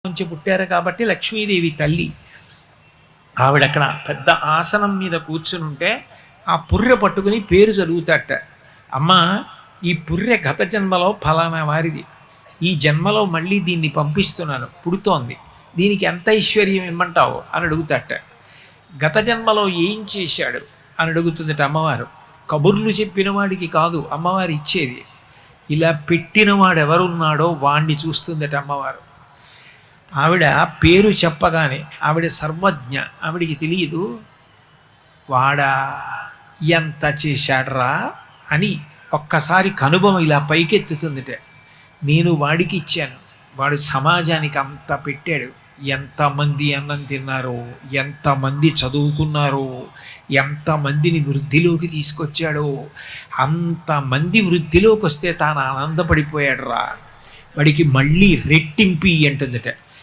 నుంచి పుట్టారు కాబట్టి లక్ష్మీదేవి తల్లి. ఆవిడ అక్కడ పెద్ద ఆసనం మీద కూర్చుని ఉంటే ఆ పుర్రె పట్టుకుని పేరు చదువుతాట. అమ్మ, ఈ పుర్రె గత జన్మలో ఫలానా వారిది, ఈ జన్మలో మళ్ళీ దీన్ని పంపిస్తున్నాను, పుడుతోంది, దీనికి ఎంత ఐశ్వర్యం ఇమ్మంటావు అని అడుగుతాట. గత జన్మలో ఏం చేశాడు అని అడుగుతుందట అమ్మవారు. కబుర్లు చెప్పిన వాడికి కాదు అమ్మవారు ఇచ్చేది, ఇలా పెట్టినవాడు ఎవరున్నాడో వాణ్ణి చూస్తుందట అమ్మవారు. ఆవిడ పేరు చెప్పగానే ఆవిడ సర్వజ్ఞ, ఆవిడికి తెలియదు వాడా ఎంత చేశాడ్రా అని ఒక్కసారి కనుబొమ ఇలా పైకెత్తుతుందిట. నేను వాడికి ఇచ్చాను, వాడు సమాజానికి అంత పెట్టాడు, ఎంతమంది అన్నం తిన్నారో, ఎంతమంది చదువుకున్నారో, ఎంతమందిని వృద్ధిలోకి తీసుకొచ్చాడో, అంతమంది వృద్ధిలోకి వస్తే తాను ఆనందపడిపోయాడు రా, వాడికి మళ్ళీ రెట్టింపి అంటుందట.